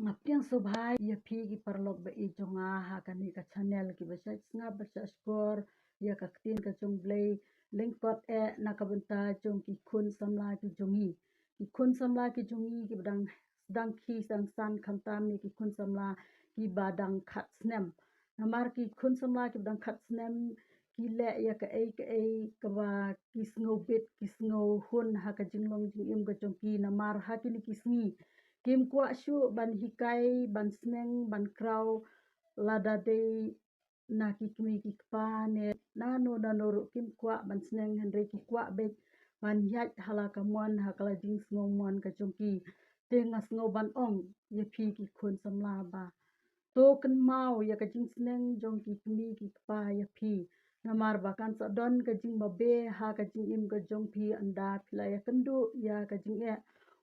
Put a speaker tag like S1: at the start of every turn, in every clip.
S1: Ngapiang subhai ya pi ki parlok ba i jonga ha kani ka channel ki ba snga ba skor ya ka tin ka jong blay lingkot na ka benta jong ki khun samla ki jongi ki khun samla ki jongi ki dang khi sang san kham tam ni ki khun samla ki badang khat snem namar ki khun samla ki badang khat snem ki le ya ka ka ba ki sngo bit ki sngo hun ha ka jinglong jing im ka jong ki namar ha ki ni ki sngi kim kwa shu ban hikai ban sneng ban kraw lada de na ki kimi ki pa ne na no ru kim kwa ban sneng henre ki kwa be ban yat hala ka mon ha kala jing sngo mon ka chongki te nga sngo ban ong ye phi ki khun samla ba to kan mau ya ka jing sneng jong ki kimi ki pa ya phi namar ba kan sa don ka jing ba be ha ka jing im ka jong phi anda phila ya kandu ya ka jing e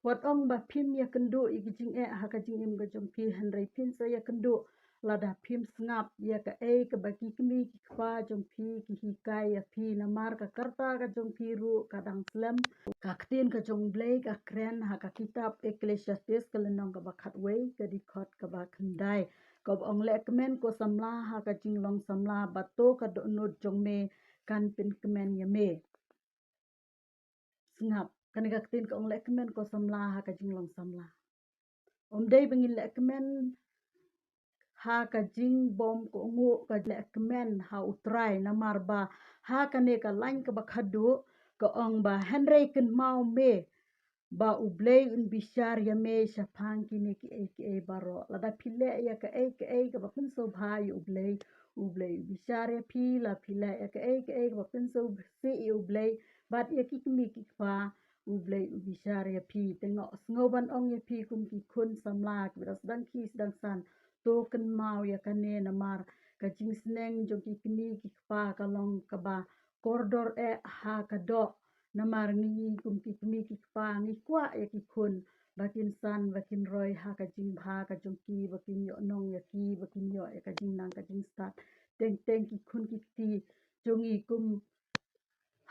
S1: wat ong ba phim ya kandu i jing e ha ka jing im ka jong phi henry phin sa ya kandu lada phim snap ya ka ka ba ki kimi ki pa jong phi ki hi kai ya phi namar ka karta ka jong phi ru ka dang slam ka ktin ka jong blay ka kren ha ka kitab ecclesiastes ka lenong ka ba khatway ka di khot ka ba khandai ka ong le kmen ko samla ha ka jinglong samla ba to ka do not jong me kan pin kmen ya me ngap kan ka tin ko le kemen ko samla ha ka jinglong samla dei bengin le kemen ha ka jing bom ko ngu ka le kemen ha utrai na marba ha ka ne ka lain ka ba khadu ko ong ba henry ken mau me ba ublei un bishar ya me shapang kini ki baro la da pile ya ka ba pun so bhai ublei bishar ya pila ya ka ba pun so si ublei bat ya ki mi ki fa ublei bishar ya tengo ngoban ong ya kum ki khun samla ki das dang ki dang san to kan mau ya ka ne na mar ka jing sneng jo ki mi ki fa ka long ka ba koridor ha ka do namar ngi kum ki mi ki pa ngi kwa ya ki khun bakin san bakin roy ha ka jing bha ka jong ki bakin yo nong ya ki bakin yo ya ka jing nang ka jing start teng ki khun ki ti jongi kum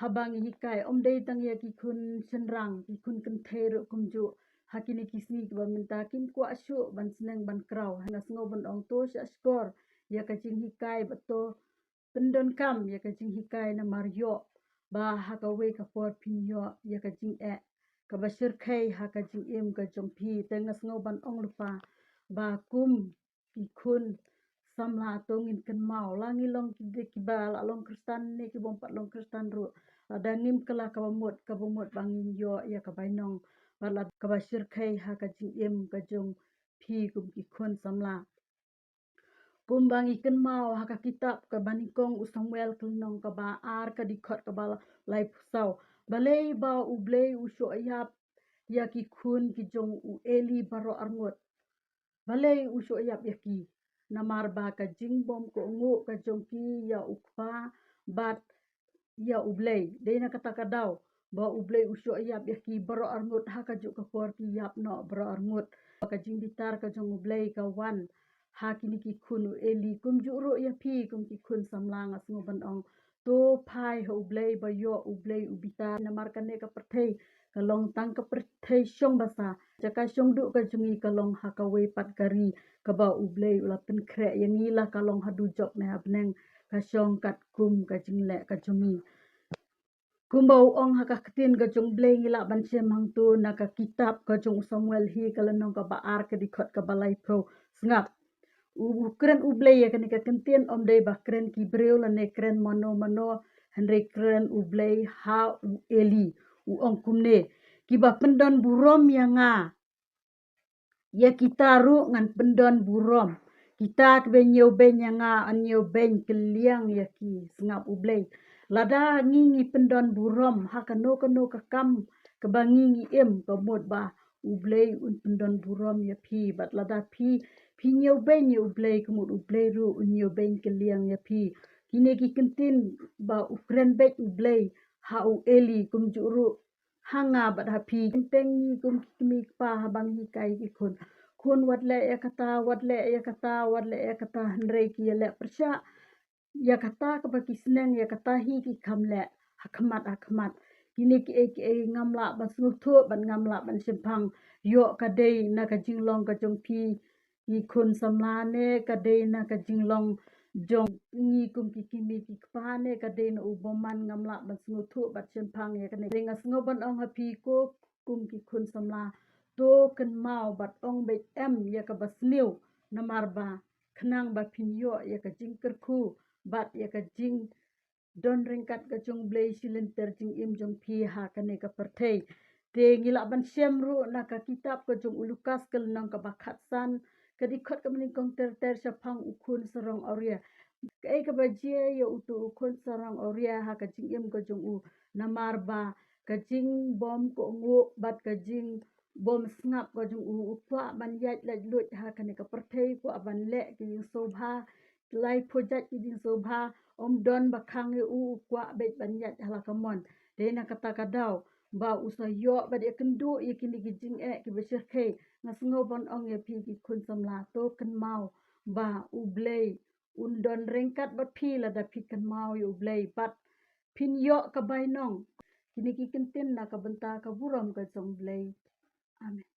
S1: habang hi kai dei tang ya ki khun senrang ki khun kan ther kum ju hakini kisni ki ba minta kim kwa shu ban sneng ban kraw hanga sngo ban ong to sha skor ya ka jing hi kai ba to pendon kam ya ka jing hi kai na mario ba ha ka we ka por pin yo ya ka jing ka ba shir khai ha ka jing em ka jong phi tenga sngo ban ong lupa ba kum ki khun samla tongin kan mau langi long ki de ki ba la long kristan ne ki bom pat long kristan ru ada ngim kala ka bamot bangin yo ya ka bainong bala ka ba shir khai ha ka jing em ka jong phi kum ki khun samla kumbang ikan mau haka kitab ka banikong u Samuel kunong ka ba ar ka dikhot ka ba lai pusau balei ba u blei u sho ayap ya ki khun ki jong u eli baro arngot balei u sho ayap ya ki namar ba ka jing bom ko ngu ka jong ki ya ukpa bat ya u blei de na kata kadau ba u blei u sho ayap ya ki baro arngot haka ju ka por ki yap no baro arngot ka jing bitar ka jong u blei ka wan ha kini ki khun eli kum juro ya phi kum ki khun samlang as ngoban ong to phai ho blei ba yo u blei u bita na mar kan ne ka perthei ka long tang ka perthei shong basa jaka shong du ka jungi ka long ha ka we pat kari ka ba u blei u la pen khre yang ila ka long hadu jok ne abneng ka shong kat kum ka jingle ka jungi kumbau ong haka ketin ka jong blei ngila ban sem hang tu na ka kitab ka jong Samuel hi ka lenong ka baar ka dikhot ka balai pro sngat kren ublei ya kan ka kentien om dei ba kren ki breu la ne kren mano henry kren ublei ha u eli u ong kumne ki ba pendon burom ya nga ya kita ru ngan pendon burom kita ke nyeu ben ya nga an nyeu ben keliang ya ki sngap ublei lada ngingi pendon burom ha kano ka kam ke bangingi em ke mod ba ublei un pendon burom ya phi bat lada phi nyeu ben ya ublei ke mod ublei ru nyeu ben keliang ya phi kine ki kentin ba ukren bet ublei ha u eli kum juru hanga bat ha phi tengi kum kimi pa bang hi kai ki khun wat le ya kata henry ki le persya ya kata ka baki seneng ya kata hi ki khamle hakmat kini ki ngamla ban snguthu ban ngamla ban simpang yo ka dei na ka jinglong ka jong phi ki kun samlane kadena ka jinglong jong ngi kum ki kimi ki kpane kadena uboman ngamla ban sngutu bat chempang ya kane ringa sngoban ong happy ko kum ki kun samla to kan mau bat ong bet em ya ka basniu namarba khnang ba pinyo ya ka jingkerku bat ya ka jing don ringkat ka jong blei silinter jing im jong pi ha kane ka perthei te ngila ban semru na ka kitab ka jong ulukas kel nang ka bakhatsan kadikot ka mning kong ter sapang ukun sarong auria kai ka bajie ya utu ukun sarong auria ha ka jing im ka jong u namarba ka jing bom ko ngu bat ka jing bom snap ka jong u ukwa ban yat la lut ha kane ka perthei ko ban le ki jing sobha lai phojat ki jing sobha om don bakhang u ukwa bet ban yat hala kamon de na kata kadau ba usayo ba de kendu ye kini ki jing ki besir khe ngasngo bon ong ye pi ki kun samla to kan mau ba ublei undon rengkat bat pi la da pi kan mau yu ublei bat pin yo ka bai nong kini ki kentin na ka benta ka buram ka jong blei amen